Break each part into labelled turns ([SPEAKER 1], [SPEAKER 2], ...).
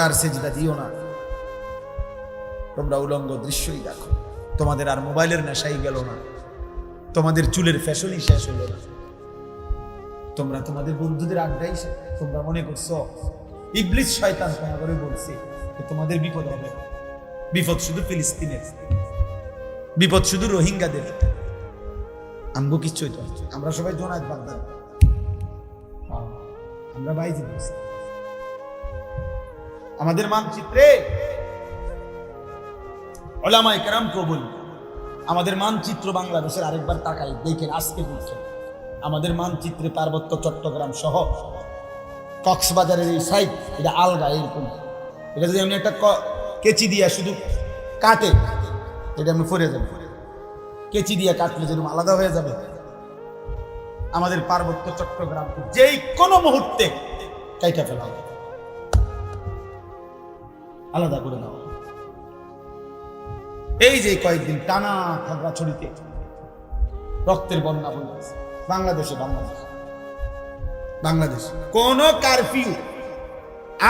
[SPEAKER 1] আর সেজদা দিও না, তোমরা উলঙ্গ দৃশ্যই দেখো। তোমাদের আর মোবাইলের নেশাই গেল না, তোমাদের চুলের ফ্যাশনই শেষ হলো না, তোমরা তোমাদের বন্ধুদের আড্ডাই তোমরা মনে করছো ইবলিস শয়তান তোমাদের বলছে তোমাদের বিপদ হবে। বিপদ শুধু ফিলিস্তিনের, বিপদ শুধু রোহিঙ্গাদের। আমগো কিচ্ছুই তো, আমরা সবাই জোনায়েত বাগদাদ, আমরা বাইজি বলছি। আমাদের মানচিত্রে ওলামায়ে কেরাম কবুল, আমাদের মানচিত্র বাংলাদেশের আরেকবার তাকাই দেখেন, আজকে বলছেন আমাদের মানচিত্রে পার্বত্য চট্টগ্রাম সহ কক্সবাজারের এই সাইড, এটা আলগা এরকম। এটা যদি আমি একটা কেচি দিয়া শুধু কাটে, এটা আমি ফরে যাবো, কেচি দিয়া কাটলে যেরকম আলাদা হয়ে যাবে, আমাদের পার্বত্য চট্টগ্রাম যেই কোনো মুহূর্তে কাইটা ফেলা হবে, আলাদা করে দেওয়া। এই যে কয়েকদিন টানা খাগড়াছড়িতে রক্তের বন্যা বলতেছে বাংলাদেশে, বাংলাদেশ কোন কারফিউ,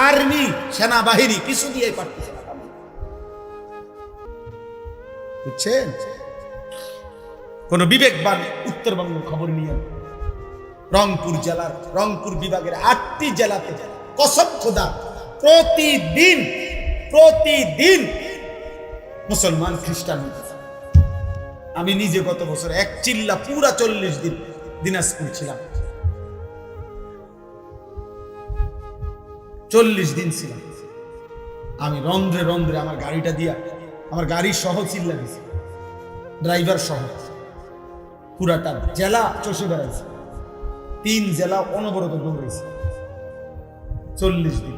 [SPEAKER 1] আর্মি, সেনাবাহিনী কিছু দিয়ে পারতেছে না, বুঝছেন? কোন বিবেকবান উত্তরবঙ্গের খবর নিয়ে রংপুর জেলার, রংপুর বিভাগের 8টি জেলাতে কসম খোদা প্রতিদিন মুসলমান খ্রিস্টান হইতেছে। আমি নিজে গত বছর এক চিল্লা পুরা 40 দিন দিনাজপুর ছিলাম, 40 দিন ছিলাম। আমি রন্ধ্রে আমার গাড়িটা দিয়া, আমার গাড়ি সহ চিল্লা দিছি, ড্রাইভার সহ পুরাটা জেলা চষে বেড়াইছে, 3 জেলা অনবরত দৌড়াইছে 40 দিন।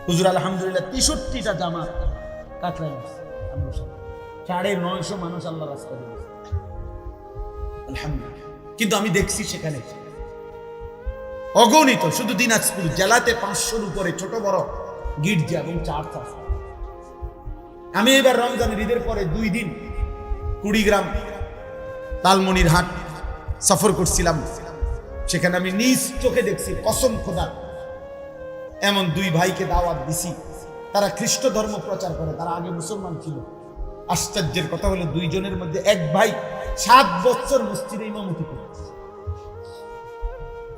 [SPEAKER 1] হুজুর আলহামদুলিল্লাহ 63টা জামা কাটলাই, 950 মানুষ আল্লাহ রাস্তা দিয়েছে আলহামদুলিল্লাহ। কিন্তু আমি দেখছি সেখানে অগণিত, শুধু দিনাজপুর জেলাতে 500-র উপরে ছোট বড় গির্জা এবং চার্চ আছে। আমি এবার রমজানের ঈদের পরে 2 দিন কুড়িগ্রাম লালমনির হাট সফর করছিলাম, সেখানে আমি নিজ চোখে দেখছি, কসম খোদা এমন 2 ভাইকে দাওয়াত দিছি, তারা খ্রিস্ট ধর্ম প্রচার করে, তারা আগে মুসলমান ছিল। আশ্চর্যের কথা হলো 2 জনের মধ্যে এক ভাই 7 বছর মসজিদে ইমামতি করে,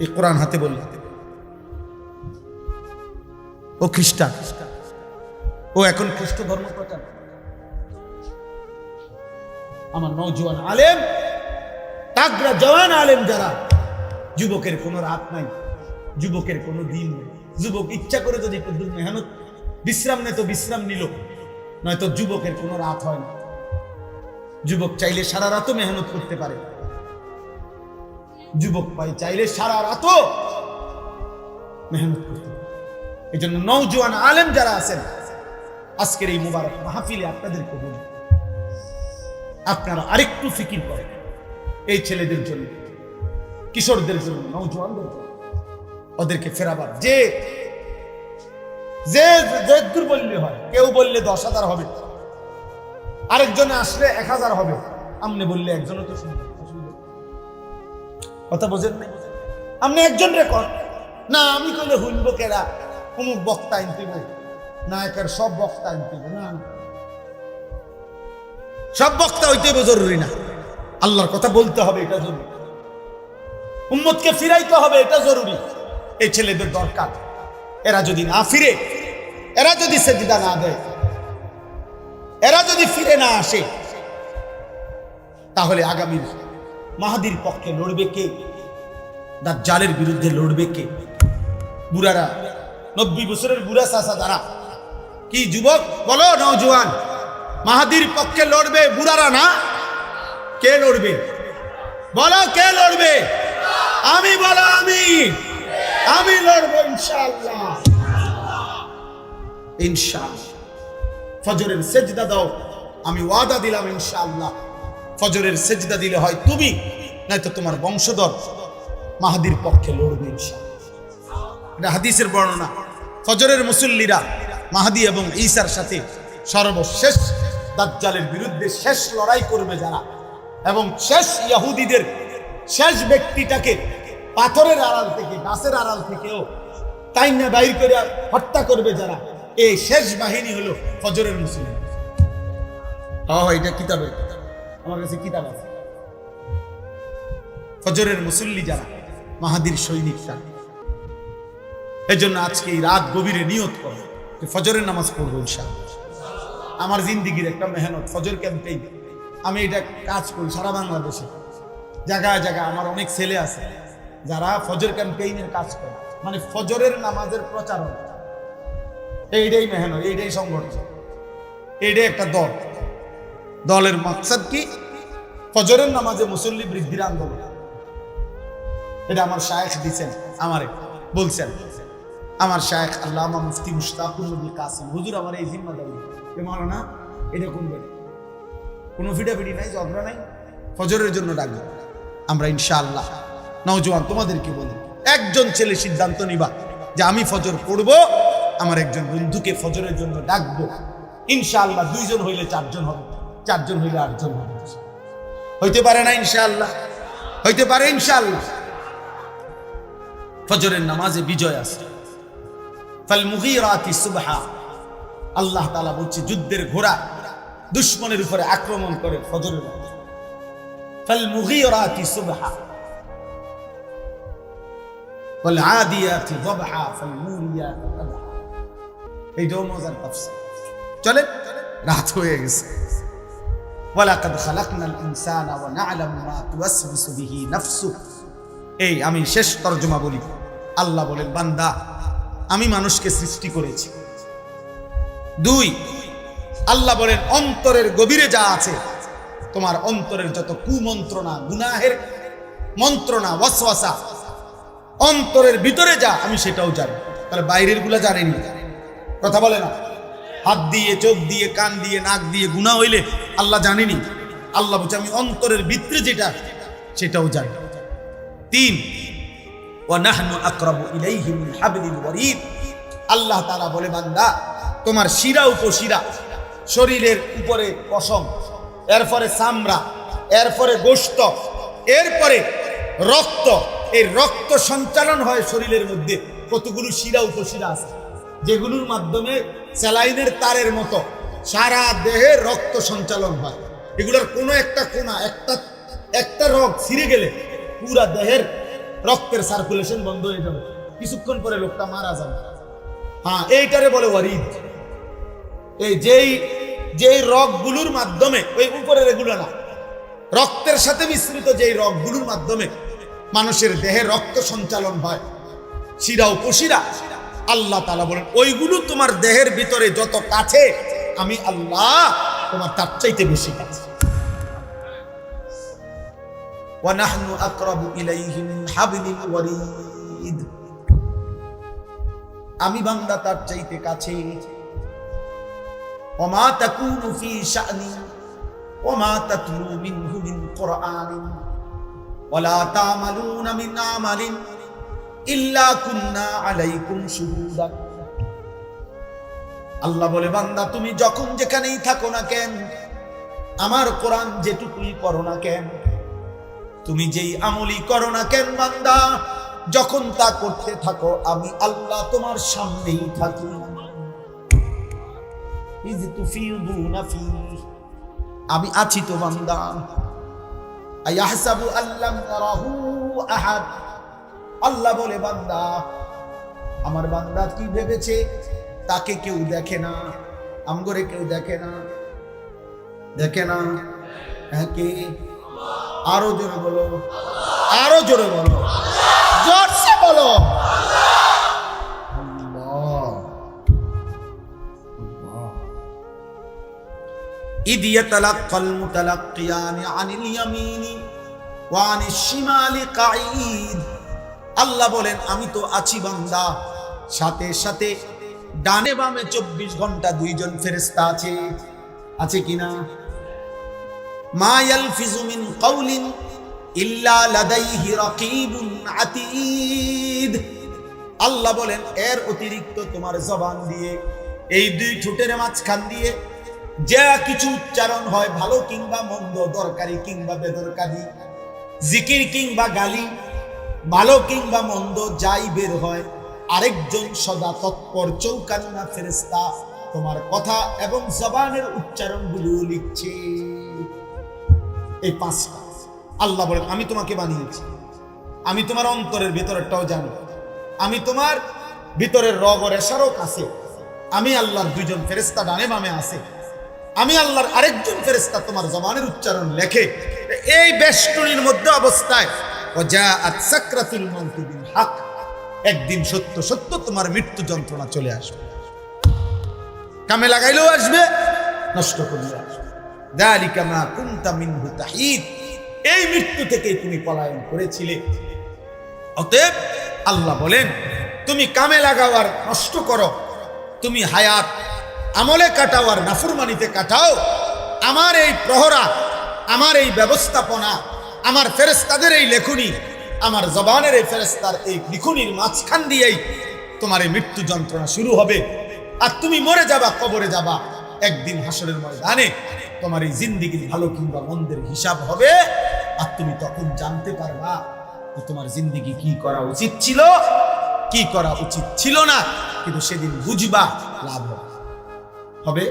[SPEAKER 1] এই কোরআন হাতে বলল, ও খ্রিস্টান, ও এখন খ্রিস্ট ধর্ম প্রচার। আমার নওজোয়ান আলেম, তাগড়া জওয়ান আলেম যারা, যুবকের কোনো রাত নাই, যুবকের কোনো দিন নেই। যুবক ইচ্ছা করে যদি মেহনত বিশ্রাম নেয় তো বিশ্রাম নিল, নয়তো যুবকের কোনো রাত হয় না। যুবক চাইলে সারা রাতও মেহনত করতে পারে, যুবক ভাই চাইলে সারা রাতও মেহনত করতে পারে। এই জন্য নওজোয়ান আলেম যারা আছেন, আজকের এই মুবারক মাহফিলে আপনাদেরকে বলি, আপনারা আরেকটু ফিকির করেন এই ছেলেদের জন্য, কিশোরদের জন্য, নওজোয়ানদের জন্য, ওদেরকে ফেরাবার। যে দূর বললে হয়, কেউ বললে 10,000 হবে, আরেকজনে আসলে 1000 হবে, আমনে বললে একজনও তো শুনবে, কথা বোঝেন না? আপনি একজন রেকর্ড না, আমি কইলে হুনবো কেরা, অমুক বক্তা আনতে না, একার সব বক্তা আনতে না, সব বক্তা হইতে জরুরি না, আল্লাহর কথা বলতে হবে, এটা জরুরি, উম্মতকে ফিরাইতে হবে, এটা জরুরি। এই ছেলেদের দরকার, এরা যদি না ফিরে, এরা যদি সেজদা না দেয়, এরা যদি ফিরে না আসে, তাহলে আগামী মাহাদির পক্ষে লড়বে কে? দাজ্জালের বিরুদ্ধে লড়বে কে? বুড়ারা, 90 বছরের বুড়া চাচা যারা, কি যুবক বলো, নওজোয়ান, মাহাদির পক্ষে লড়বে বুড়ারা না? কে লড়বে বলো, কে লড়বে? আমি বলো, আমি লড়বো ইনশাআল্লাহ, ইনশাআল্লাহ। ফজরের সেজদা দাও, আমি ওয়াদা দিলাম ইনশাআল্লাহ, ফজরের সেজদা দিলে হয় তুমি, নয়তো তোমার বংশধর মাহাদির পক্ষে লড়বে ইনশাআল্লাহ। এটা হাদিসের বর্ণনা। ফজরের মুসল্লিরা মাহাদি এবং ঈসার সাথে সর্বশেষ দাজ্জালের বিরুদ্ধে শেষ লড়াই করবে যারা, এবং শেষ ইহুদিদের শেষ ব্যক্তিটাকে পাথরের আড়াল থেকে, গাছের আড়াল থেকেও তাই না বাইর করে হত্যা করবে যারা, এই শেষ বাহিনী হলো ফজরের মুসলিম। এটা কিতাবে, আমার কাছে কিতাব আছে। ফজরের মুসল্লি যারা, মাহাদির সৈনিকরা। এই জন্য আজকে এই রাত গভীরে নিয়ত করো যে ফজরের নামাজ পড়বো ইনশাআল্লাহ। আমার জিন্দিগির একটা মেহনত, ফজর ক্যাম্পেইন। আমি এটা কাজ করি সারা বাংলাদেশে, জায়গায় জায়গায়। আমার অনেক ছেলে আছে যারা ফজর ক্যাম্পেইনের কাজ করে, মানে ফজরের নামাজের প্রচারণ। এইটাই মেহনত, এইটাই সংগঠন, এইটাই একটা দল। দলের মাকসাদ কি? ফজরের নামাজে মুসল্লি বৃদ্ধির আন্দোলন। এটা আমার শায়েখ দিচ্ছেন, আমারে বলছেন আমার শায়েখ আল্লামা মুফতি মুশতাকুর নবী কাসিম হুজুর, আমার এই জিম্মাদারি মাওলানা, এটা করবেন। কোনো ফিডাফিডি নাই, ঝগড়া নাই, ফজরের জন্য ডাকবে। আমরা ইনশাআল্লাহ নওজোয়ান তোমাদেরকে বলি, একজন ছেলে সিদ্ধান্ত নিবা যে আমি ফজর পড়ব, আমার একজন বন্ধুকে ফজরের জন্য ডাকবো। ইনশাআল্লাহ 2 জন হইলে 4 জন হবে, 4 জন হইলে 8 জন হবে। হইতে পারে না? ইনশাআল্লাহ হইতে পারে ইনশাআল্লাহ। ফজরের নামাজে বিজয় আছে। ফাল মুগীরাতি সুবহা, আল্লাহ তাআলা বলছে যুদ্ধের ঘোড়া দুশমনের উপরে আক্রমণ করে ফজরের নামাজ। ফাল মুগীরাতি সুবহা ওয়াল আদিয়াতি যবহা ফাল মুরিয়াতি কদহা। এইটাও মজার তাফসীর। চলে, রাত হয়ে গেছে। ওয়ালাকাদ খালাকনাল ইনসানা ওয়া না'লামু মা তুওয়াসবিসু বিহি নাফসুহু। এই আমি শেষ তরজমা বলি। আল্লাহ বলেন, বান্দা আমি মানুষকে সৃষ্টি করেছি। 2, আল্লাহ বলেন অন্তরের গভীরে যা আছে, তোমার অন্তরের যত কুমন্ত্রণা, গুনাহের মন্ত্রণা, ওয়াসওয়াসা, অন্তরের ভিতরে যা, আমি সেটাও জানি। তাহলে বাইরের গুলা জানেনি, কথা বলে না। হাত দিয়ে, চোখ দিয়ে, কান দিয়ে, নাক দিয়ে গুনাহ হইলে আল্লাহ জানেনি। আল্লাহ বলছে আমি অন্তরের ভিতরে যেটা, সেটাও জানি। 3, ওয়া নাহনু আকরাবু ইলাইহি মিন হাবলিল ওয়ারিদ। আল্লাহ তাআলা বলে, বান্দা তোমার শিরা উপশিরা, শরীরের উপরে পশম, এরপরে চামড়া, এরপরে গোশত, এরপরে রক্ত। এই রক্ত সঞ্চালন হয় শরীরের মধ্যে। কতগুলো শিরা উপশিরা আছে যেগুলোর মাধ্যমে স্যালাইনের তারের মতো সারা দেহে রক্ত সঞ্চালন হয়। এগুলোর কোনো একটা কোনা, একটা রগ ছিঁড়ে গেলে পুরা দেহের রক্তের সার্কুলেশন বন্ধ হয়ে যাবে, কিছুক্ষণ পরে লোকটা মারা যাবে। হ্যাঁ, এইটারে বলে ওয়ারিদ। এই যেই রগগুলোর মাধ্যমে, ওই উপরের এগুলো না, রক্তের সাথে মিশ্রিত যেই রগগুলোর মাধ্যমে মানুষের দেহে রক্ত সঞ্চালন হয়, শিরা উপশিরা, আল্লাহ তাআলা বলেন ওইগুলো তোমার দেহের ভিতরে যত কাছে, আমি আল্লাহ তোমার তার চাইতে বেশি কাছে। ওয়া নাহনু আকরাবু ইলাইহি মিন হাবলিল ওয়ারিদ। আমি বান্দা তার চাইতে কাছে। ওয়া মা তাকুনু ফি শা'নি ওয়া মা তাতলু মিনহু মিন কুরআনিন ওয়া লা তা'মালুনা মিন আমালিন ইল্লা কুন্না আলাইকুম শুহুদা। আল্লাহ বলে, বান্দা তুমি যখন যেখানেই থাকো না কেন, আমার কোরআন যেটুকুই পড়ো না কেন, তুমি যেই আমলই করো না কেন, বান্দা যখন তা করতে থাকো, আমি আল্লাহ তোমার সামনেই থাকি। ইয তুফিদুনা ফি, আমি আছি তো বান্দা। আয়াহসাবু আল্লাম ইয়ারাহু আহাদ। আল্লাহ বলে, বান্দা আমার বান্দা কি ভেবেছে তাকে কেউ দেখে না? আমগরে কেউ দেখে না, দেখে না। হ্যাঁ, কে? আরো জোরে বলো, আরো জোরে বলো, জোরসে বলো। ইদ ইয়াতালাক্কাল মুতালাক্কিয়ানি আনিল ইয়ামিনি ওয়া আনিশ শিমালি কাঈদ। আল্লাহ বলেন আমি তো আছি বান্দা, সাথে সাথে ডানে বামে 24 ঘন্টা 2 জন ফেরেশতা আছে। আছে কিনা? মা ইয়ালফিজু মিন কাউলিন ইল্লা লাদাইহি রাকিবুন আতীদ। আল্লাহ বলেন এর অতিরিক্ত তোমার জবান দিয়ে, এই 2 ঠোঁটের মাঝখান দিয়ে যা কিছু উচ্চারণ হয়, ভালো কিংবা মন্দ, দরকারি কিংবা বেদরকারি, জিকির কিংবা গালি, ভালো কিংবা মন্দ, যাই বের হয় আরেকজন সদা তৎপর চৌকান্না ফেরেশতা তোমার কথা এবং জবানের উচ্চারণগুলো লিখছে। এই পাঁচটা আল্লাহ বলেন আমি তোমাকে বানিয়েছি, আমি তোমার অন্তরের ভিতরেরটাও জানি, আমি তোমার ভিতরের রগ ও রেশারও কাছে, আমি আল্লাহর দুইজন ফেরেশতা ডানে বামে আছে, আমি আল্লাহর আরেকজন ফেরেশতা তোমার জবানের উচ্চারণ লেখে। এই বেষ্টনীর মধ্যে অবস্থায় ওয়াজাআত সাকরাতুল মাউত বিল হক, একদিন সত্য সত্য তোমার মৃত্যু যন্ত্রণা চলে আসবে। কামে লাগাইলেও আসবে, নষ্ট করলেও আসবে। যালিকা মা কুনতা মিনহু তাহিদ, এই মৃত্যু থেকে তুমি পলায়ন করেছিলে। অতএব আল্লাহ বলেন তুমি কামে লাগাও আর নষ্ট করো, তুমি হায়াত আমলে কাটাও আর নাফরমানিতে কাটাও। আমার এই প্রহরা, আমার এই ব্যবস্থাপনা, আমার ফেরেশতাদের এই লেখনী, আমার জবানের এই ফেরেশতার এই লিখনির মাঝখান দিয়েই তোমার এই মৃত্যু যন্ত্রণা শুরু হবে। আর তুমি মরে যাবা, কবরে যাবা। একদিন হাসরের ময়দানে তোমার এই জিন্দেগির ভালো কিংবা মন্দের হিসাব হবে। আর তুমি তখন জানতে পারবা যে তোমার জিন্দেগি কি করা উচিত ছিল, কি করা উচিত ছিল না। কিন্তু সেদিন বুঝবা, লাভ হবে।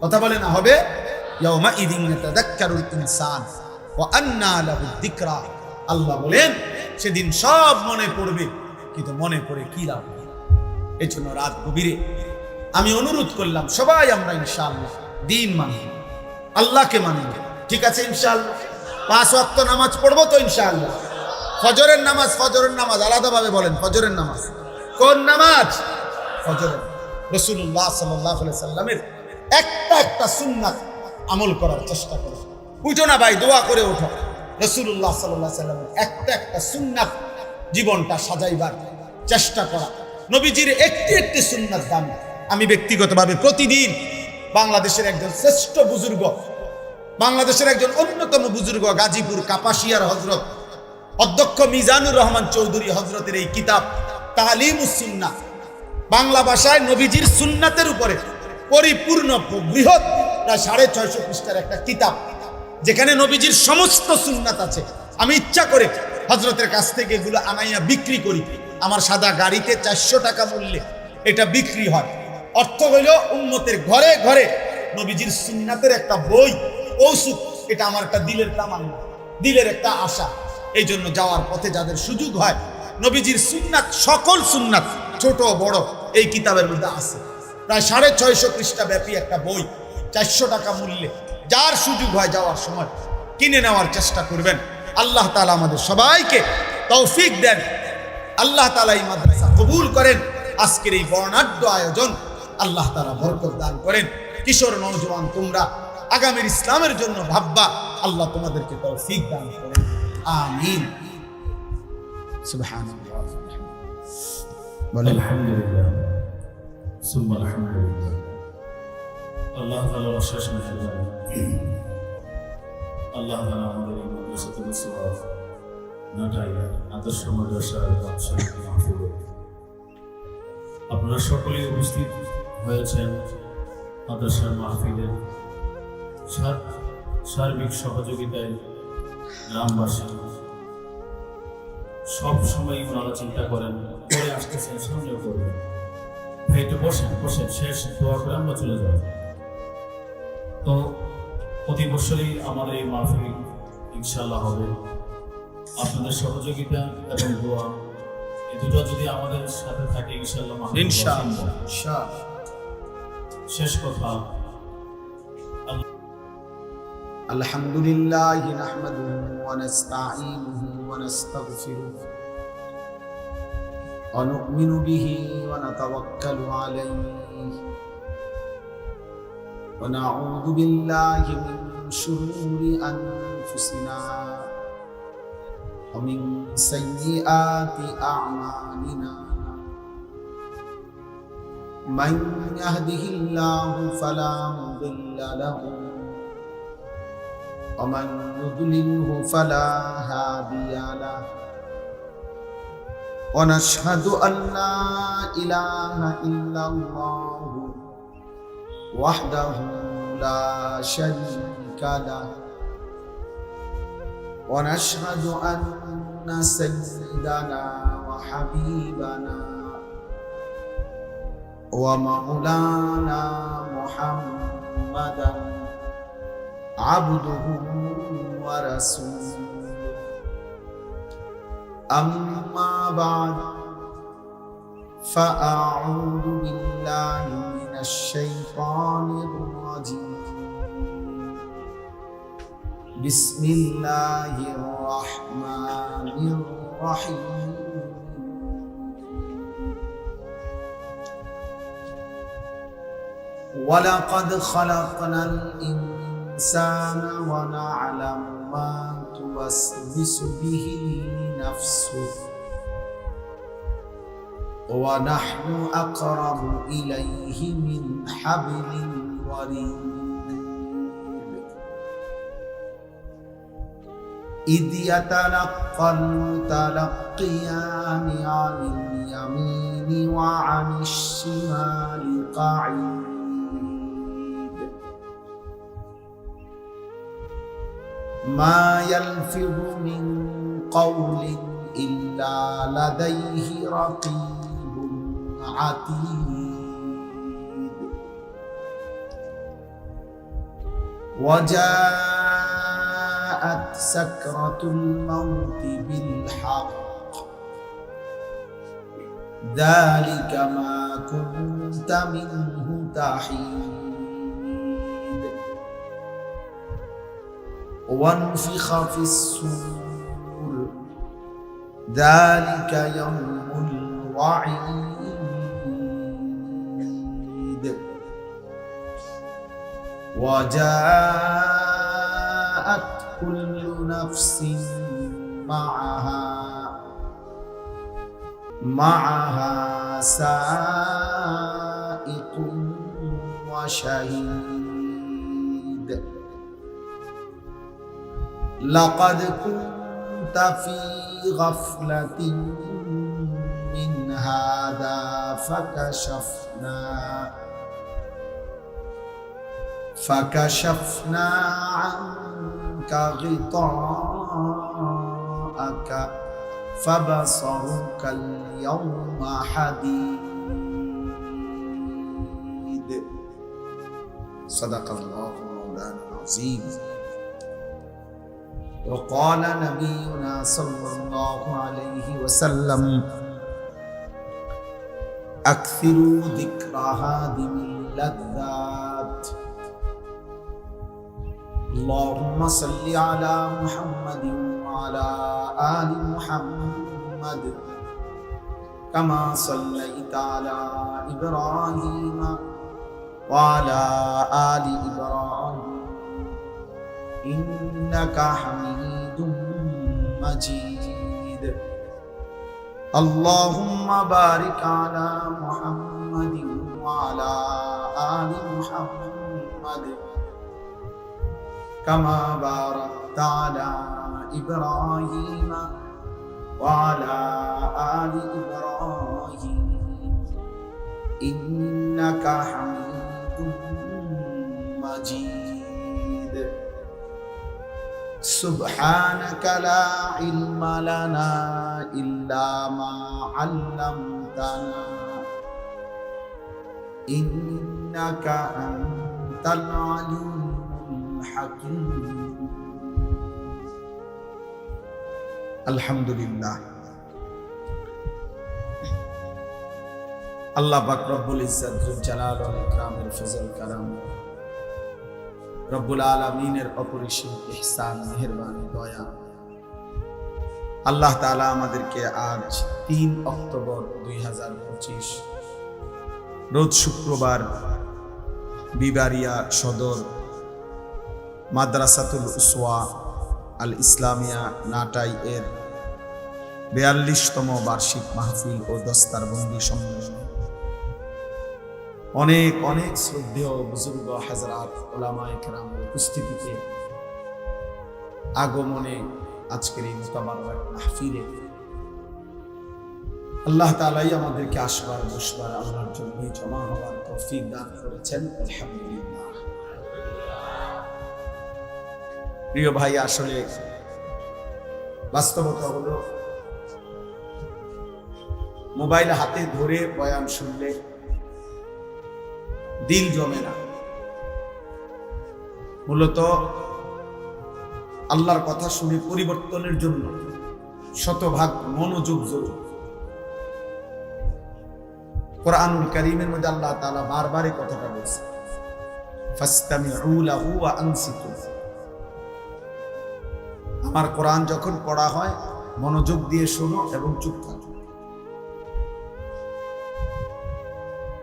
[SPEAKER 1] কথা বলে না হবে? ইয়াউমা ইদিন ইয়াতাযাক্কারুল ইনসান ওয়া আন্না লাহু যিকরা। আল্লাহ বলেন সেদিন সব মনে পড়বে, কিন্তু মনে পড়ে কি লাভ? এই জন্য রাত গভীরে আমি অনুরোধ করলাম সবাই আমরা ইনশাআল্লাহ দিন মানব, আল্লাহকে মানব। ঠিক আছে ইনশাআল্লাহ? 5 ওয়াক্ত নামাজ পড়বো তো ইনশাআল্লাহ। ফজরের নামাজ আলাদাভাবে বলেন। ফজরের নামাজ কোন নামাজ? ফজরের। রাসূলুল্লাহ সাল্লাল্লাহু আলাইহি সাল্লামের একটা সুন্নাত আমল করার চেষ্টা করো। উঠো না ভাই, দোয়া করে ওঠো। রাসূলুল্লাহ সাল্লাল্লাহু আলাইহি সাল্লামের একটা সুন্নাত জীবনটা সাজাইবার চেষ্টা করা। নবীজির একটি সুন্নাত দান আমি ব্যক্তিগতভাবে প্রতিদিন বাংলাদেশের একজন শ্রেষ্ঠ বুজুর্গ, বাংলাদেশের একজন অন্যতম বুজুর্গ, গাজীপুর কাপাসিয়ার হযরত অধ্যক্ষ মিজানুর রহমান চৌধুরী হযরতের এই কিতাব তালিমুস সুন্নাহ, বাংলা ভাষায় নবীজির সুন্নাতের উপরে পরিপূর্ণ বৃহৎ প্রায় 650 পৃষ্ঠার একটা কিতাব, যেখানে নবীজির সমস্ত সুন্নাত আছে। আমি ইচ্ছা করে হযরতের কাছ থেকে এগুলো আনাইয়া বিক্রি করি। আমার সাদা গাড়িতে 400 টাকা মূল্যে এটা বিক্রি হয়। অর্থ হইল উম্মতের ঘরে ঘরে নবীজির সুন্নাতের একটা বই ঔষধ। এটা আমার একটা দিলের তামান্না, দিলের একটা আশা। এই জন্য যাওয়ার পথে যাদের সুযোগ হয়, নবীজির সুন্নাত, সকল সুন্নাত ছোট বড় এই কিতাবের মধ্যে আছে। প্রায় 650 পৃষ্ঠা ব্যাপী একটা বই, 400 টাকা মূল্যে। যার সুযোগ হয় যাওয়ার সময় কিনে নেওয়ার চেষ্টা করবেন। আল্লাহ তাআলা আমাদের সবাইকে তৌফিক দেন। আল্লাহ তাআলা এই মাদ্রাসা কবুল করেন। আজকের এই বর্ণাঢ্য আয়োজন আল্লাহ তাআলা বরকত দান করেন। কিশোর নওজোয়ান তোমরা আগামীর ইসলামের জন্য ভাববা, আল্লাহ তোমাদেরকে তৌফিক দান করেন। আমিন। সুবহানাল্লাহ।
[SPEAKER 2] আলহামদুলিল্লাহ, সুম্মা আলহামদুলিল্লাহ। আল্লাহ তাআলার অশেষ মেহেরবানি। আল্লাহ তাআলা আমাদের এই মাদ্রাসাতুল সওয়াব নাটাইয়া আদর্শ মাদ্রাসার বাদশাহী মাহফিল, আপনারা সকলেই উপস্থিত হয়েছেন মাদ্রাসার মাহফিলে। সার্বিক সহযোগিতায় গ্রামবাসী সব সময় ওনারা চিন্তা করেন, করে আসতেছেন, সামনেও করবেন। ভাই একটু বসেন, শেষ দোয়া করে আমরা চলে যাব। তো প্রতি বছরই আমাদের এই মাহফিল ইনশাআল্লাহ হবে। আপনাদের সহযোগিতা এবং দোয়া এই দুটো যদি আমাদের সাথে থাকে ইনশাআল্লাহ
[SPEAKER 1] ইনশাআল্লাহ।
[SPEAKER 2] শেষ কথা,
[SPEAKER 1] আলহামদুলিল্লাহ নাহমাদুহু ওয়া নাস্তাঈনুহু ওয়া নাস্তাগফিরুহু ওয়া নু'মিনু বিহি ওয়া নাতাওয়াক্কালু আলাইহি ওয়া নাউযু বিল্লাহি মিন শুরুরি আনফুসিনা ওয়া মিন সাইয়্যাতি আ'মালিনা। মান ইয়াহদিহিল্লাহু ফালা মুদিল্লা লাহু ومن يضلله فلا هادي له ونشهد أن لا إله إلا الله وحده لا شريك له ونشهد أن سيدنا وحبيبنا ومولانا محمدا عبده ورسوله أما بعد فأعوذ بالله من الشيطان الرجيم بسم الله الرحمن الرحيم ولقد خلقنا الإنسان ونعلم ما توسوس به نفسه ونحن أقرب إليه من حبل الوريد إذ يتلقى المتلقيان عن اليمين وعن الشمال قعيد ما يلفظ من قول إلا لديه رقيب عتيد وجاءت سكرة الموت بالحق ذلك ما كنت منه تحيد ونفخ في الصور ذلك يوم الوعيد وجاءت كل نفس معها سائق وشهيد لقد كنت في غفلة من هذا فكشفنا عنك غطاءك فبصرك اليوم حديد صدق الله مولانا العظيم وقال نبينا صلى الله عليه وسلم أكثروا ذكر هادم اللذات اللهم صل على محمد وعلى آل محمد كما صليت على إبراهيم وعلى آل إبراهيم إنك حميد مجيد اللهم بارك على محمد وعلى آل محمد كما باركت على إبراهيم وعلى آل إبراهيم إنك حميد مجيد سبحانك لا علم لنا إلا ما علمتنا إنك أنت العليم الحكيم الحمد لله আল্লাহ পাক রব্বুল ইজ্জত জুল জালাল ওয়াল ইকরামের ফজল কারাম রব্বুল আলামিনের অপরিসীম ইহসান মেহেরবানি দয়া আল্লাহ তাআলা আমাদেরকে আজ 3 অক্টোবর 2025 রোজ শুক্রবার বিবারিয়া সদর মাদ্রাসাতুল উসওয়া আল ইসলামিয়া নাটাই এর 42তম বার্ষিক মাহফিল ও দস্তারবন্দি সম্মেলন অনেক অনেক শ্রদ্ধেয় বুজুর্গ হযরত উলামায়ে কেরামের উপস্থিতিতে আগমনে আজকের এই মুতাবারক মাহফিলে আল্লাহ তাআলাই আমাদেরকে আসবার বসবার আল্লাহর জন্য জমা হওয়ার তৌফিক দান করেছেন আলহামদুলিল্লাহ। প্রিয় ভাই, আসলে বাস্তবতা হলো মোবাইল হাতে ধরে বয়ান শুনলে দিল জমে না। মূলত আল্লাহর কথা শুনে পরিবর্তনের জন্য শতভাগ মনোযোগ জরুরি। কোরআনুল কারীমের মধ্যে আল্লাহ তাআলা বারবার এই কথাটা বলছে, ফাসতামিউ লাহু ওয়া আনসিতু। আমার কোরআন যখন পড়া হয় মনোযোগ দিয়ে শোনো এবং চুপ থাকো।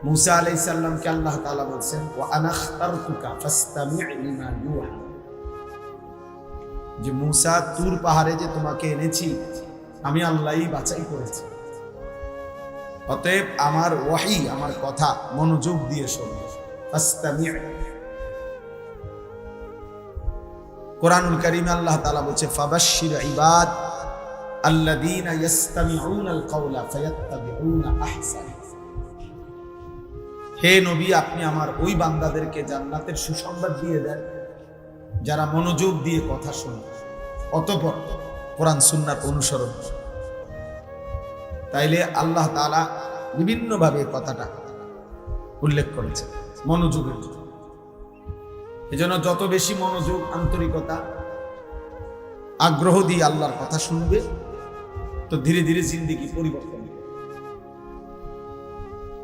[SPEAKER 1] মুসা আলাইহিস সালামকে আল্লাহ তাআলা বলছেন, ওয়া আনা আখতারতুকা ফাসতামি' লিমা ইউহা, যে মুসা তুর পাহাড়ে যে তোমাকে এনেছি আমি আল্লাহই বাছাই করেছি, অতএব আমার ওয়াহি, আমার কথা মনোযোগ দিয়ে শোনো। ফাসতামি'। কোরআনুল কারীমে আল্লাহ তাআলা বলছে, ফাবাশশির ইবাদ আল্লাযীনা ইসতামিউনাল কাওলা ফায়াত্তাবিউনা আহসানা। হে নবী, আপনি আমার ওই বান্দাদেরকে জান্নাতের সুসংবাদ দিয়ে দেন যারা মনোযোগ দিয়ে কথা শোনে, অতঃপর কোরআন সুন্নাহর অনুসরণ। তাইলে আল্লাহ তাআলা বিভিন্নভাবে কথাটা উল্লেখ করেছে মনোযোগের জন্য। এজন্য যত বেশি মনোযোগ, আন্তরিকতা, আগ্রহ দিয়ে আল্লাহর কথা শুনবে, তো ধীরে ধীরে জিন্দেগি পরিবর্তন হবে,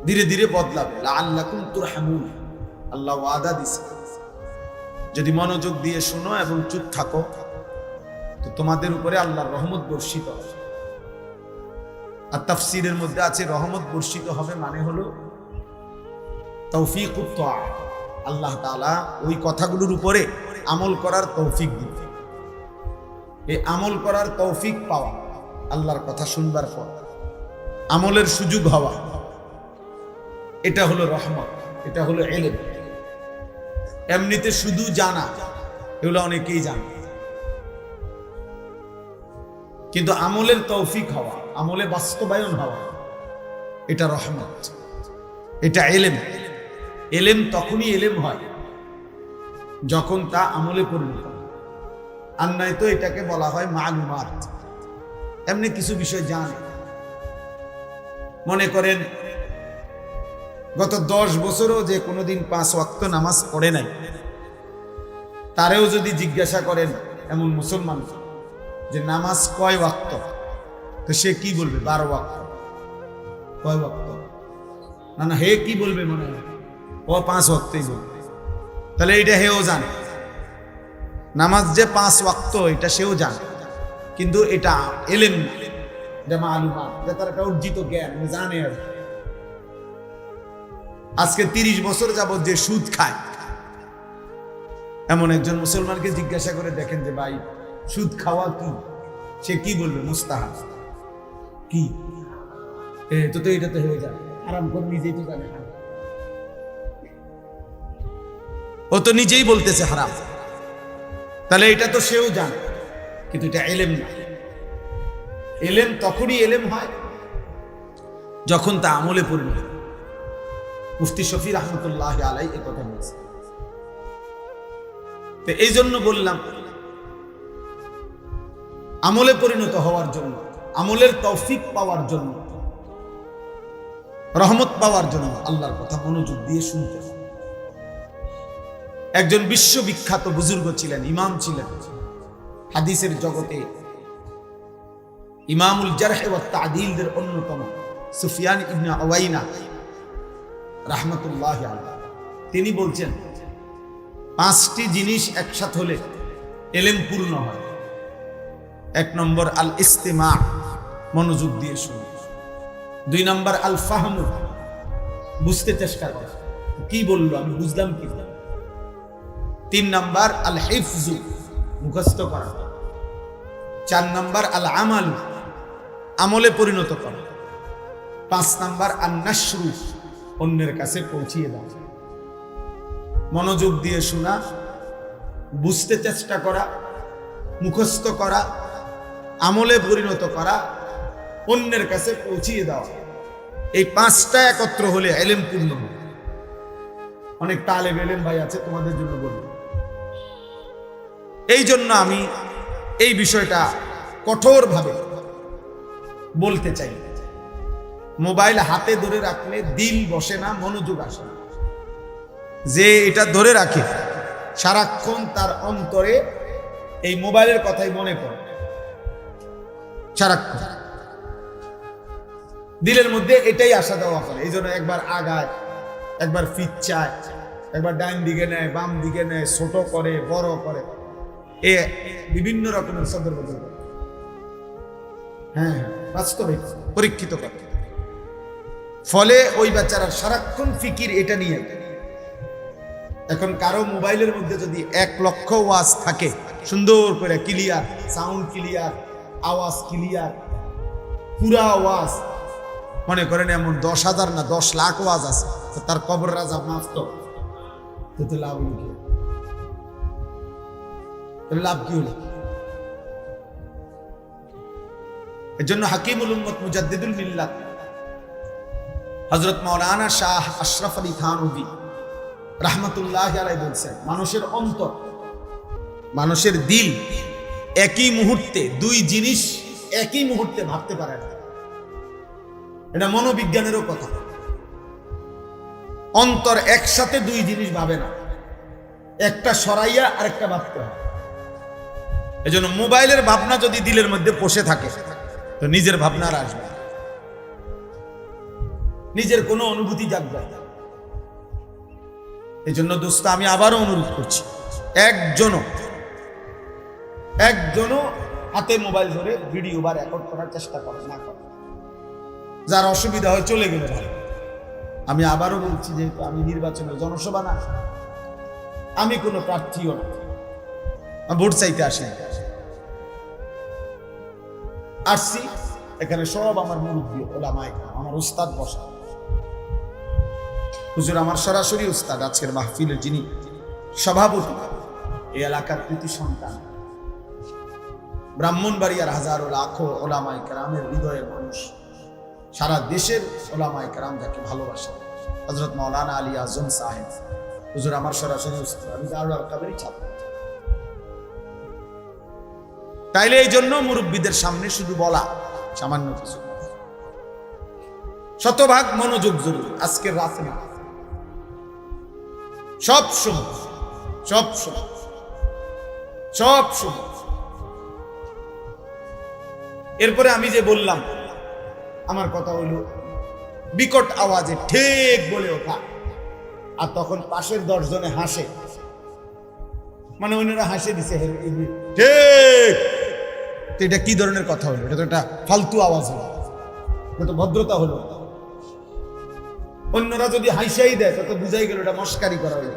[SPEAKER 1] ধীরে ধীরে বদলাবে। লাআল্লাকুম তুরহামুন, আল্লাহ ওয়াদা দিয়েছে, যদি মনোযোগ দিয়ে শোনো এবং চুপ থাকো তো তোমাদের উপরে আল্লাহর রহমত বর্ষিত হবে। আর তাফসীরের মধ্যে আছে রহমত বর্ষিত হবে মানে হলো তৌফিকুত তাআ, আল্লাহ তাআলা ওই কথাগুলোর উপরে আমল করার তৌফিক দিবে। এই আমল করার তৌফিক পাওয়া, আল্লাহর কথা শুনবার পর আমলের সুযোগ হওয়া, এটা হলো রহমত, এটা হলো ইলম। এমনিতে শুধু জানা, এগুলো অনেকেই জানে, কিন্তু আমলের তৌফিক হওয়া, আমলে বাস্তবায়ন হওয়া, এটা রহমত, এটা ইলম। ইলম তখনই ইলম হয় যখন তা আমলে পরিণত হয়, আর নয়তো এটাকে বলা হয় মালুমাত। এমনি কিছু বিষয় জানে, মনে করেন গত 10 বছরও যে কোনোদিন 5 ওয়াক্ত নামাজ পড়ে নাই, তারেও যদি জিজ্ঞাসা করেন এমন মুসলমান যে নামাজ কয় ওয়াক্ত, তো সে কি বলবে? 12 ওয়াক্ত। কয় ওয়াক্ত? না না, হে কি বলবে? মনে হয় ও 5 ওয়াক্তই বলবে। তাহলে এটা হেও জানে, নামাজ যে 5 ওয়াক্ত এটা সেও জানে, কিন্তু এটা ইলম না, এটা মালুমাত, এটা তার একটা অর্জিত জ্ঞান, জানে। আর আজকে 30 বছর যাবত যে সুদ খায়, এমন একজন মুসলমানকে জিজ্ঞাসা করে দেখেন যে ভাই সুদ খাওয়া কি, সে কি বলবে? মুস্তাহাব। কি তো এটা তো হয়ে যায় হারাম, করে নিজেই তো জানে হারাম, ও তো নিজেই বলতেছে হারাম, তাহলে এটা তো সেও জানে, কিন্তু এটা ইলম না। ইলম তখনই ইলম হয় যখন তা আমলে পরিণত। মুফতি শফি রাহমাতুল্লাহ আলাইহি এই কথা বলেছে। তো এই জন্য বললাম, আমলে পরিণত হওয়ার জন্য, আমলের তৌফিক পাওয়ার জন্য, রহমত পাওয়ার জন্য আল্লাহর কথা মনোযোগ দিয়ে শুনতে হবে। একজন বিশ্ববিখ্যাত বুজুর্গ ছিলেন, ইমাম ছিলেন হাদিসের জগতে, ইমামুল জারহ ওয়া তা'দীলদের অন্যতম সুফিয়ান ইবনে উয়াইনা রাহমাতুল্লাহি আলাইহি। তিনি বলছেন 5টি জিনিস একসাথে হলে ইলম পূর্ণ হয়। 1 নম্বর আল ইস্তিমা, মনোযোগ দিয়ে শোনা। 2 নম্বর আল ফাহম, বুঝতে চেষ্টা করা, কি বললো আমি বুঝলাম কি। 3 নম্বর আল হিফজ, মুখস্থ করা। 4 নম্বর আল আমাল, আমলে পরিণত করা। 5 নম্বর আন নাশরু, অন্যের কাছে পৌঁছিয়ে দেওয়া। মনোযোগ দিয়ে শোনা, বুঝতে চেষ্টা করা, মুখস্থ করা, আমলে পরিণত করা, অন্যের কাছে পৌঁছিয়ে দেওয়া। এই 5টা একত্র হলে ইলম পূর্ণ হবে। অনেক তালেব ইলম ভাই আছে, তোমাদের জন্য বলবো, এই জন্য আমি এই বিষয়টা কঠোরভাবে বলতে চাই। মোবাইল হাতে ধরে রাখলে দিল বসে না, মনোযোগ আসে না। যে এটা ধরে রাখে সারাক্ষণ তার অন্তরে এই মোবাইলের কথাই মনে পড়ে, সারাক্ষণ দিলের মধ্যে এটাই আসা দেওয়া করে। এই জন্য একবার আগায়, একবার ফিচ্ছায়, একবার ডাইন দিকে নেয়, বাম দিকে নেয়, ছোট করে, বড় করে, এ বিভিন্ন রকমের সদর বদল করে। হ্যাঁ, বাস্তবে পরীক্ষিত করে। ফলে ওই বেচারার সারাক্ষণ ফিকির এটা নিয়ে। এখন কারো মোবাইলের মধ্যে যদি 1 লক্ষ ওয়াজ থাকে, সুন্দর করে ক্লিয়ার সাউন্ড, ক্লিয়ার আওয়াজ, ক্লিয়ার পুরা আওয়াজ, মনে করেন এমন 10,000 না 10 লাখ ওয়াজ আছে, তো তার কবর রাজা মাফ তো লাভ হলো কি? লাভ কি হলো? এর জন্য হাকিমুল উম্মত মুজাদ্দিদুল মিল্লাত হযরত মাওলানা শাহ আশরাফ আলী থানভী রাহমাতুল্লাহ আলাইহি বলছেন, মানুষের অন্তর, মানুষের দিল একই মুহূর্তে দুই জিনিস একই মুহূর্তে ভাবতে পারে না। এটা মনোবিজ্ঞানেরও কথা। অন্তর একসাথে দুই জিনিস ভাবে না, একটা সরাইয়া আরেকটা ভাবতে হয়। এজন্য মোবাইলের ভাবনা যদি দিলের মধ্যে বসে থাকে তো নিজের ভাবনা আর আসবে না, নিজের কোনো অনুভূতি জাগবে না। এই জন্য দোস্ত, আমি আবারও অনুরোধ করছি, একজনও হাতে মোবাইল ধরে ভিডিও বা রেকর্ড করার চেষ্টা করে না। করে যার অসুবিধা হয় চলে গেলে ভালো। আমি আবারও বলছি, যেহেতু আমি নির্বাচনের জনসভা না, আমি কোনো প্রার্থীও না, ভোট চাইতে আসছি এখানে সব আমার মুরব্বী ওলামায়ে কেরাম, আমার উস্তাদ বসা, হুজুর আমার সরাসরি উস্তাদ, আজকের মাহফিলের যিনি সভাপতি, এই এলাকার কৃতি সন্তান, ব্রাহ্মণবাড়িয়ার হাজারো লাখো ওলামায়ে কেরামের হৃদয়ের মানুষ, সারা দেশের ওলামায়ে কেরাম যাকে ভালোবাসে, হযরত মাওলানা আলী আজম সাহেব, হুজুর আমার সরাসরি উস্তাদ, আমি দারুল আরকামেরই ছাত্র। তাইলে এই জন্য মুরব্বীদের সামনে শুধু বলা সামান্য কিছু, শতভাগ মনোযোগ জরুরি। আজকের রাতে না, সব সময়। এরপরে আমি যে বললাম, আমার কথা হইল বিকট আওয়াজে ঠিক বলে ওঠা, আর তখন পাশের 10 জনে হাসে, মানে অন্যরা হাসে দিছে ঠিক। এটা কি ধরনের কথা হলো? এটা তো একটা ফালতু আওয়াজ হলো, এটা তো ভদ্রতা হলো। অন্যরা যদি হাসিয়াই দেয় তত বুঝাই গেল এটা মস্কারি করা হলো,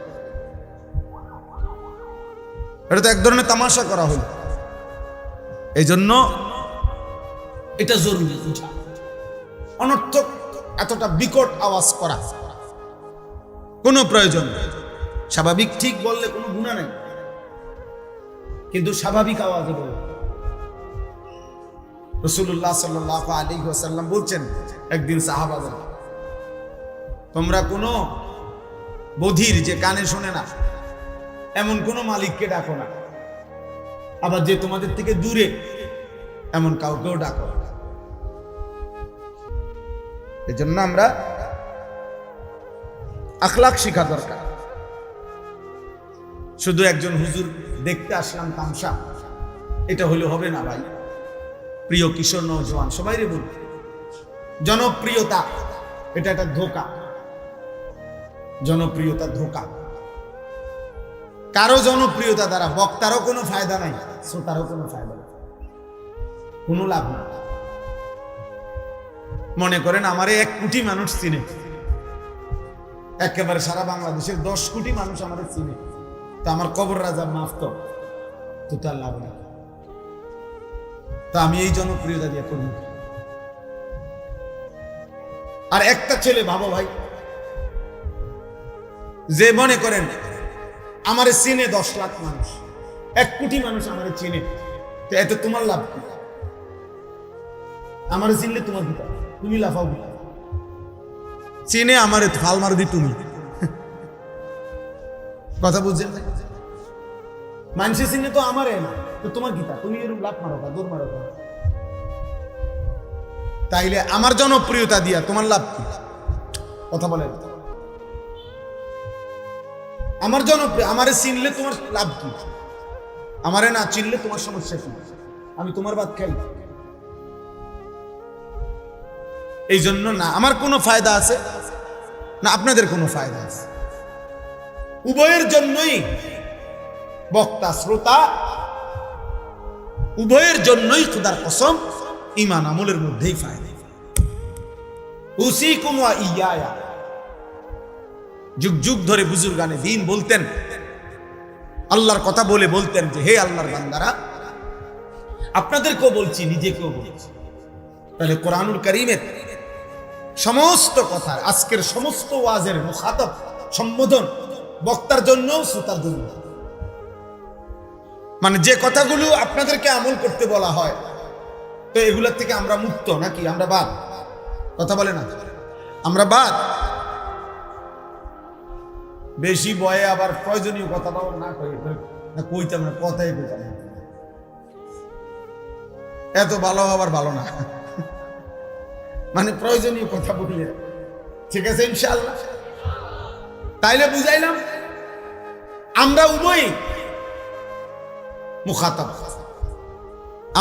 [SPEAKER 1] এটা তো এক ধরনের তামাশা করা হলো। এই জন্য এটা জরুরি বুঝা। অনর্থক এতটা বিকট আওয়াজ করা কোনো প্রয়োজন নেই। স্বাভাবিক ঠিক বললে কোনো গুনাহ নেই, কিন্তু স্বাভাবিক আওয়াজে বলে। রাসূলুল্লাহ সাল্লাল্লাহু আলাইহি ওয়াসাল্লাম বলছেন, একদিন সাহাবাদের, তোমরা কোনো বধির যে কানে শোনে না এমন কোনো মালিককে ডাকো না, আবার যে তোমাদের থেকে দূরে এমন কাউকেও ডাকো না। এই জন্য আমরা আখলাক শিখা দরকার। শুধু একজন হুজুর দেখতে আসলাম তামসা, এটা হলে হবে না ভাই। প্রিয় কিশোর নওজোয়ান সবাই রে বলি, জনপ্রিয়তা এটা একটা ধোঁকা। জনপ্রিয়তা ধোঁকা। কারো জনপ্রিয়তা দ্বারা বক্তারও কোনো ফায়দা নাই, শ্রোতারও কোনো ফায়দা নাই, কোনো লাভ নাই। মনে করেন আমারে 1 কোটি মানুষ চিনে, একেবারে সারা বাংলাদেশের 10 কোটি মানুষ আমাদের চিনে, তো আমার কবর রাজা মাফ তো তার লাভ নেই। তা আমি এই জনপ্রিয়তা দিয়ে করব। আর একটা ছেলে ভাবো ভাই, যে মনে করেন আমারে চিনে 10 লাখ মানুষ, 1 কোটি মানুষ আমারে চিনে, তো এতে তোমার লাভ কি? আমারে চিনলে তোমার কি? তুমি লাফাও কি? চিনে আমারে ফাল মার দি তুমি। কথা বুঝছেন? মানুষের চিনে তো আমারে না, তো তোমার কি? তুমি এরকম লাভ মারো, দৌড় মারো। তাইলে আমার জনপ্রিয়তা দিয়া তোমার লাভ কি? কথা বলে। আমার জনপ্রিয়, আমারে চিনলে তোমার লাভ কি? আমারে না চিনলে তোমার সমস্যা কি? আমি তোমার ভাত খাই, এই জন্য না আমার কোনো ফায়দা আছে না আপনাদের কোনো ফায়দা আছে। উভয়ের জন্যই, বক্তা শ্রোতা উভয়ের জন্যই খুদার কসম ঈমান আমলের মধ্যেই ফায়দা। উসিকুম ওয়া ইয়া, যুগ যুগ ধরে বুজুর্গানে দ্বীন বলতেন, আল্লাহর কথা বলে বলতেন যে হে আল্লাহর বান্দারা, আপনাদেরকেও বলছি নিজেকেও বলছি। তাহলে কোরআনুল কারীমের সমস্ত কথা, আজকের সমস্ত ওয়াজের মুখাতাব সম্বোধন বক্তার জন্য শ্রোতার জন্য। মানে যে কথাগুলো আপনাদেরকে আমল করতে বলা হয়, তো এগুলোর থেকে আমরা মুক্ত নাকি আমরা বাদ? কথা বলে না, আমরা বাদ। বেশি বয়ে আবার প্রয়োজনীয় কথাটাও না কই না, কইতাম না, কথাই কইতাম না, এত ভালো আবার ভালো না, মানে প্রয়োজনীয় কথা বললে ঠিক আছে ইনশাআল্লাহ। তাইলে বুঝাইলাম আমরা উভয়ই মুখাতাব।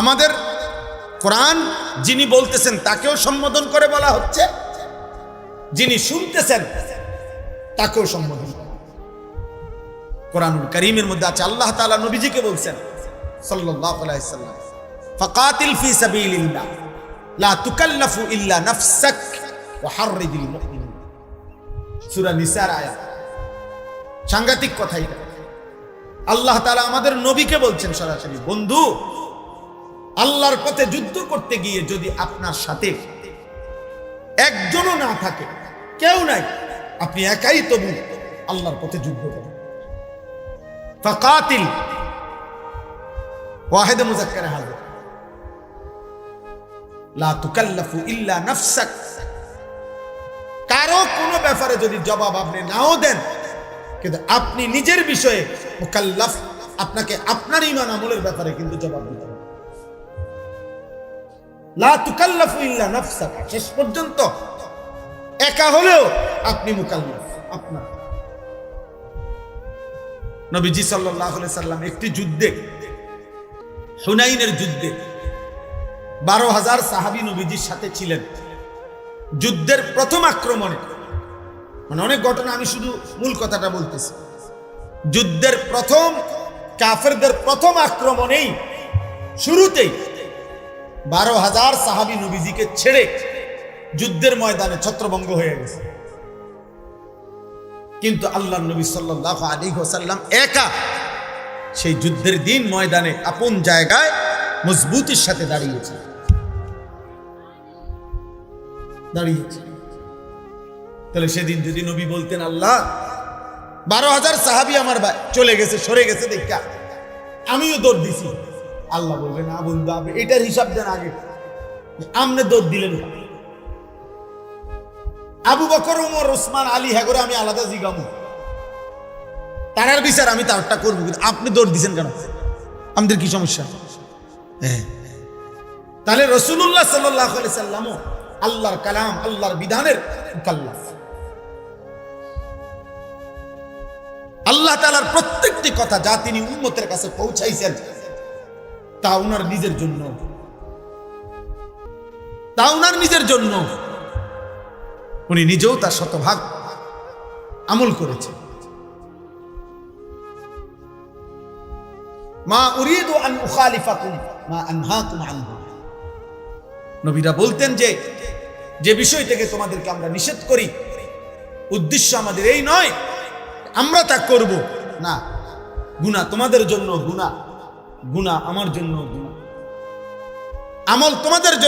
[SPEAKER 1] আমাদের কোরআন যিনি বলতেছেন তাকেও সম্বোধন করে বলা হচ্ছে, যিনি শুনতেছেন তাকেও সম্বোধন করে। কোরআনুল কারীমের মধ্যে আছে আল্লাহ তাআলা নবীজিকে বলছেন সাল্লাল্লাহু আলাইহি সাল্লাম, ফাকাতিল ফি সাবিলিল্লাহ লা তুকাল্লাফু ইল্লা নাফসাক ওয়া হাররিজিল মুমিনিন। সূরা নিসার আয়াত। সাংঘাতিক কথা এটা। আল্লাহ তাআলা আমাদের নবীকে বলছেন সরাসরি, বন্ধু আল্লাহর পথে যুদ্ধ করতে গিয়ে যদি আপনার সাথে একজনও না থাকে, কেউ নাই, আপনি একাই তবু আল্লাহর পথে যুদ্ধ করেন। ফাকাতিল ওয়াহিদ মুযাক্কার হাজির, লা তুকাল্লাফু ইল্লা নাফসাক। কারো কোনো ব্যাপারে যদি জবাব আপনি নাও দেন, কিন্তু আপনি নিজের বিষয়ে মুকাল্লাফ, আপনাকে আপনার ঈমান আমলের ব্যাপারে কিন্তু জবাব দিতে হবে। লা তুকাল্লাফু ইল্লা নাফসাক, শেষ পর্যন্ত একা হলেও আপনি মুকাল্লাফ। আপনার নবীজি সাল্লাল্লাহু আলাইহি সাল্লাম একটি যুদ্ধে, হুনাইনের যুদ্ধে 12,000 সাহাবী নবীজির সাথে ছিলেন। যুদ্ধের প্রথম আক্রমণে, মানে অনেক ঘটনা, আমি শুধু মূল কথাটা বলতেছি। যুদ্ধের প্রথম কাফেরদের প্রথম আক্রমণেই শুরুতেই 12,000 সাহাবী নবীজিকে ছেড়ে যুদ্ধের ময়দানে ছত্রভঙ্গ হয়ে গেছে। কিন্তু আল্লাহর নবী সাল্লাল্লাহু আলাইহি ওয়াসাল্লাম একা সেই যুদ্ধের দিন ময়দানে আপন জায়গায় মজবুতির সাথে দাঁড়িয়েছে। তাহলে সেদিন যদি নবী বলতেন আল্লাহ 12,000 সাহাবী আমার চলে গেছে, সরে গেছে দেখা আমিও দৌড় দিছি, আল্লাহ বলবে না বন্ধু, আপনি এটার হিসাব দেন আগে, আমনে দৌড় দিলেন। আবু বকর, ওমর, ওসমান, আলী, হ্যাঁ করে আমি আলাদা জিগামু, তার বিচার আমি তারটা করবো, কিন্তু আপনি দৌড় দিছেন কেন? আমাদের কি সমস্যা? তাহলে রাসূলুল্লাহ সাল্লাল্লাহু আলাইহি সাল্লামও আল্লাহর কালাম, আল্লাহর বিধানের মুকাল্লাফ। আল্লাহ তাআলার প্রত্যেকটি কথা যা তিনি উম্মতের কাছে পৌঁছাইছেন তা উনার নিজের জন্য, তা উনার নিজের জন্য। উনি নিজেও তার শতভাগ আমল করেছেন। মা উরিদু আন উখালিফাকুম মা আনহাকুম আনহু। নবীরা বলতেন যে যে বিষয় থেকে তোমাদেরকে আমরা নিষেধ করি, উদ্দেশ্য আমাদের এই নয় আমরা তা করব না। গুনাহ তোমাদের জন্য গুনাহ, গুনাহ আমার জন্য গুনাহ, আমল তোমাদের জন্য